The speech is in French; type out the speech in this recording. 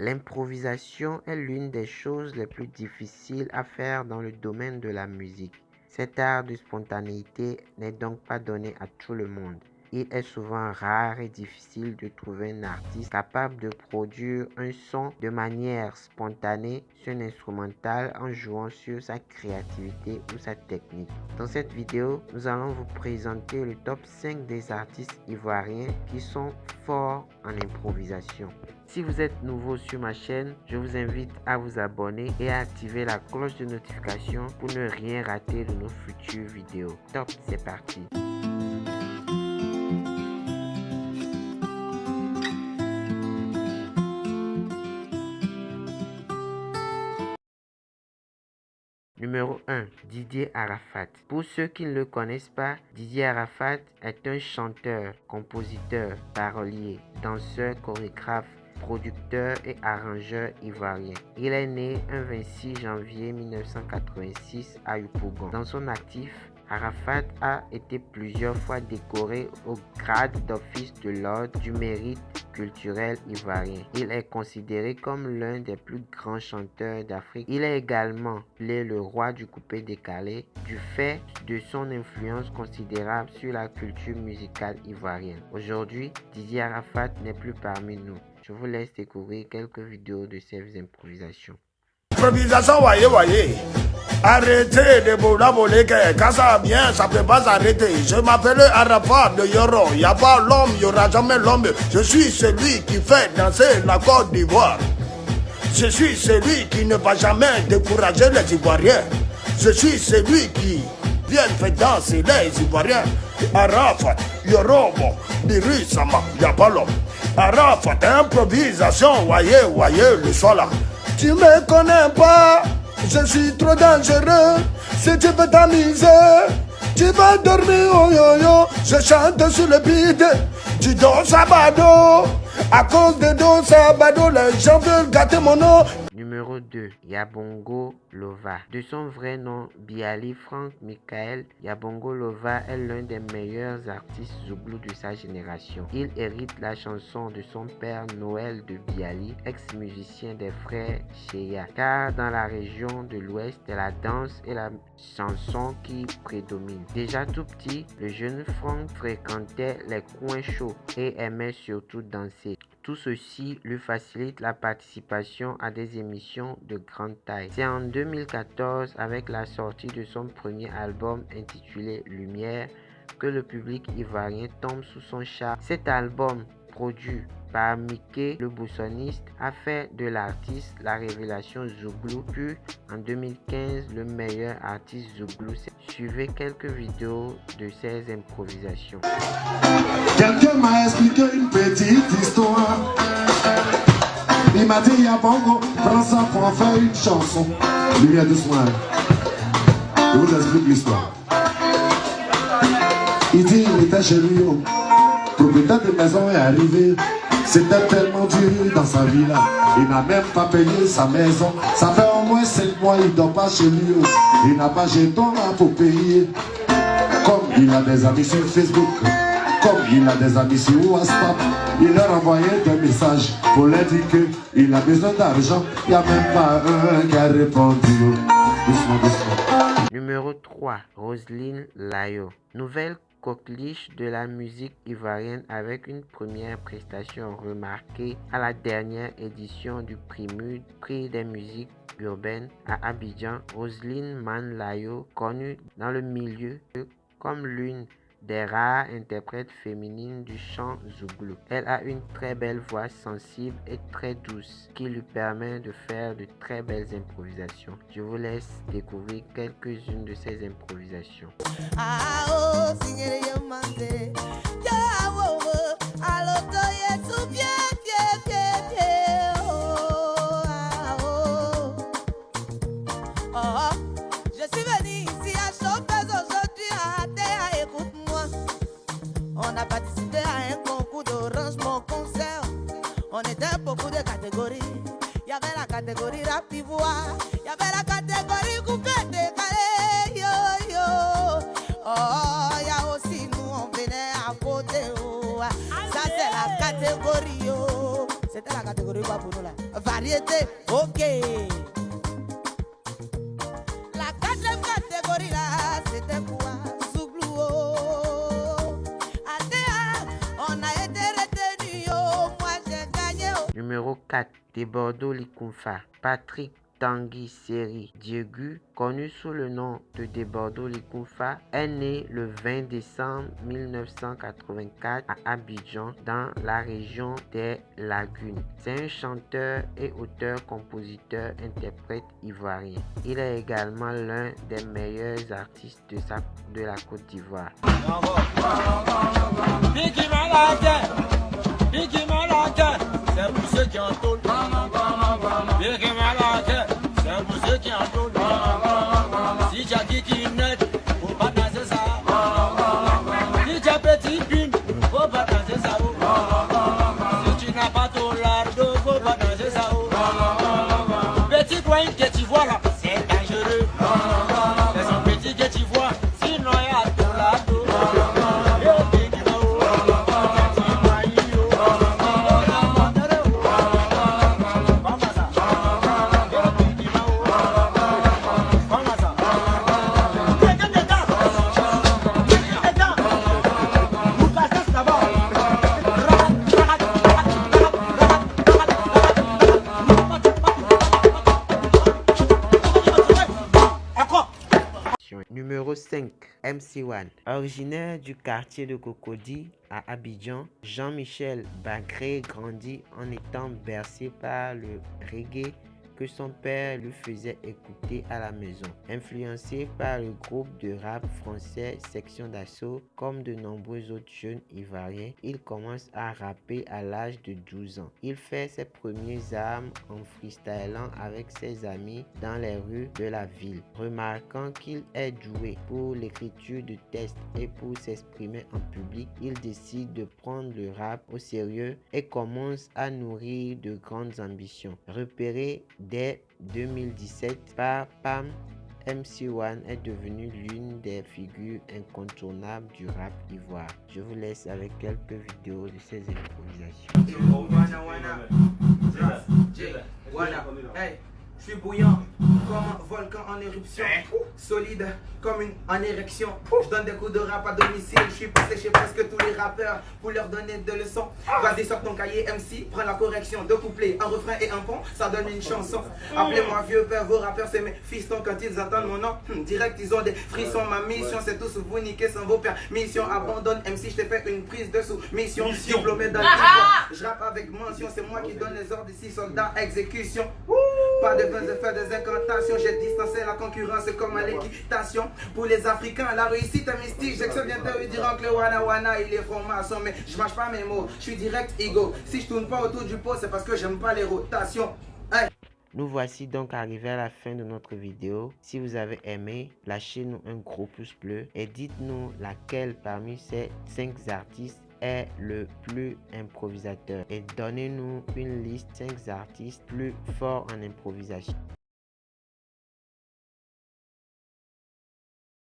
L'improvisation est l'une des choses les plus difficiles à faire dans le domaine de la musique. Cet art de spontanéité n'est donc pas donné à tout le monde. Il est souvent rare et difficile de trouver un artiste capable de produire un son de manière spontanée sur un instrumental en jouant sur sa créativité ou sa technique. Dans cette vidéo, nous allons vous présenter le top 5 des artistes ivoiriens qui sont forts en improvisation. Si vous êtes nouveau sur ma chaîne, je vous invite à vous abonner et à activer la cloche de notification pour ne rien rater de nos futures vidéos. Top, c'est parti! Numéro 1. Didier Arafat. Pour ceux qui ne le connaissent pas, Didier Arafat est un chanteur, compositeur, parolier, danseur, chorégraphe, producteur et arrangeur ivoirien. Il est né un 26 janvier 1986 à Yopougon. Dans son actif, Arafat a été plusieurs fois décoré au grade d'office de l'ordre du mérite culturel ivoirien. Il est considéré comme l'un des plus grands chanteurs d'Afrique. Il est également appelé le roi du coupé décalé du fait de son influence considérable sur la culture musicale ivoirienne. Aujourd'hui, Didier Arafat n'est plus parmi nous. Je vous laisse découvrir quelques vidéos de ses improvisations. Improvisation, voyez. Arrêtez de voler, quand ça va bien, ça peut pas s'arrêter. Je m'appelle Arafat de Yoro. Il n'y a pas l'homme, il n'y aura jamais l'homme. Je suis celui qui fait danser la Côte d'Ivoire. Je suis celui qui ne va jamais décourager les Ivoiriens. Je suis celui qui vient faire danser les Ivoiriens. Arafat, Yoro, Biri Sama, il n'y a pas l'homme. Arafat, improvisation, voyez, le sol là. Tu me connais pas, je suis trop dangereux. Si tu veux t'amuser, tu vas dormir, oh yo yo. Je chante sur le beat du Don Sabado. À cause de Don Sabado, les gens veulent gâter mon nom. Numéro 2. Yabongo Lova. De son vrai nom, Biali Frank Michael, Yabongo Lova est l'un des meilleurs artistes zouglou de sa génération. Il hérite la chanson de son père Noël de Biali, ex-musicien des frères Cheya. Car dans la région de l'Ouest, c'est la danse et la chanson qui prédominent. Déjà tout petit, le jeune Frank fréquentait les coins chauds et aimait surtout danser. Tout ceci lui facilite la participation à des émissions de grande taille. C'est en 2014, avec la sortie de son premier album intitulé Lumière, que le public ivoirien tombe sous son charme. Cet album, produit par Mickey le Boussoniste, a fait de l'artiste la révélation zouglou, puis en 2015 le meilleur artiste zouglou. Suivez quelques vidéos de ses improvisations. Quelqu'un m'a expliqué une petite histoire. Il m'a dit Yabongo, prends ça pour en faire une chanson. Lumière doucement. Je vous explique l'histoire. Il dit il était chez lui, propriétaire de maison est arrivé. C'était tellement dur dans sa vie là. Il n'a même pas payé sa maison. Ça fait au moins 5 mois, il ne dort pas chez lui. Il n'a pas jeton là pour payer. Comme il a des amis sur Facebook, comme il a des amis sur WhatsApp, il leur envoyait des messages pour leur dire qu'il a besoin d'argent. Il n'y a même pas un qui a répondu. Doucement. Numéro 3. Roselyne Layo. Nouvelle coqueliche de la musique ivoirienne avec une première prestation remarquée à la dernière édition du PRIMUD, prix des musiques urbaines à Abidjan. Roselyne Man Layo, connue dans le milieu comme l'une des rares interprètes féminines du chant zouglou. Elle a une très belle voix sensible et très douce qui lui permet de faire de très belles improvisations. Je vous laisse découvrir quelques-unes de ces improvisations. On a participé à un concours de rangement concert. On était beaucoup de catégories. Il y avait la catégorie rap ivoire. Il y avait la catégorie coupé décalé. Yo yo. Oh, il y a aussi nous, on venait à côté. Oh. Ça c'est la catégorie. Oh. C'était la catégorie quoi pour nous là. variété, ok. La quatrième catégorie là, c'était quoi? Zouglou. Adéa, on a été retenu, oh, moi j'ai gagné. Oh. Numéro 4. De Bordeaux Likunfa. Patrick Tanguy Seri Diegu, connu sous le nom de Bordeaux Likunfa, est né le 20 décembre 1984 à Abidjan, dans la région des Lagunes. C'est un chanteur et auteur-compositeur interprète ivoirien. Il est également l'un des meilleurs artistes de la Côte d'Ivoire. C'est pour ceux qui en tournent. C'est pour ceux qui en tournent. Si tu as dit qu'il n'est, faut pas danser ça. Si tu as petit pine, faut pas danser ça. Si tu n'as pas ton lardo, faut pas danser ça. Petit coin que tu vois là, c'est dangereux. C'est son petit que tu vois, sinon il y a ton lardo. Numéro 5. MC1. Originaire du quartier de Cocody à Abidjan, Jean-Michel Bagré grandit en étant bercé par le reggae que son père lui faisait écouter à la maison. Influencé par le groupe de rap français Section d'Assaut, comme de nombreux autres jeunes ivoiriens, il commence à rapper à l'âge de 12 ans. Il fait ses premières armes en freestylant avec ses amis dans les rues de la ville. Remarquant qu'il est doué pour l'écriture de textes et pour s'exprimer en public, il décide de prendre le rap au sérieux et commence à nourrir de grandes ambitions. Repéré dès 2017 par Pam, MC1 est devenu l'une des figures incontournables du rap ivoire. Je vous laisse avec quelques vidéos de ses improvisations. Je suis bouillant comme un volcan en éruption, solide comme une en érection. Je donne des coups de rap à domicile. Je suis passé chez presque tous les rappeurs pour leur donner des leçons. Vas-y, sors ton cahier MC, prends la correction. Deux couplets, un refrain et un pont, ça donne une chanson. Appelez-moi vieux père, vos rappeurs c'est mes fistons. Quand ils entendent mon nom, direct ils ont des frissons. Ma mission c'est tous vous niquer sans vos permissions. Abandonne MC, je t'ai fait une prise de sous-mission. Diplômé dans le livre, je rappe avec mention. C'est moi qui donne les ordres ici, soldats, exécution. Pas de besoin de faire des incantations. J'ai distancé la concurrence comme à l'équitation. Pour les Africains, la réussite est mystique. J'ai que ça vient de dire que le wana wana il est franc-maçon. Mais je mâche pas mes mots, je suis direct ego. Si je tourne pas autour du pot, c'est parce que j'aime pas les rotations. Hey. Nous voici donc arrivés à la fin de notre vidéo. Si vous avez aimé, lâchez-nous un gros pouce bleu et dites-nous laquelle parmi ces 5 artistes est le plus improvisateur. Et donnez-nous une liste 5 artistes plus forts en improvisation.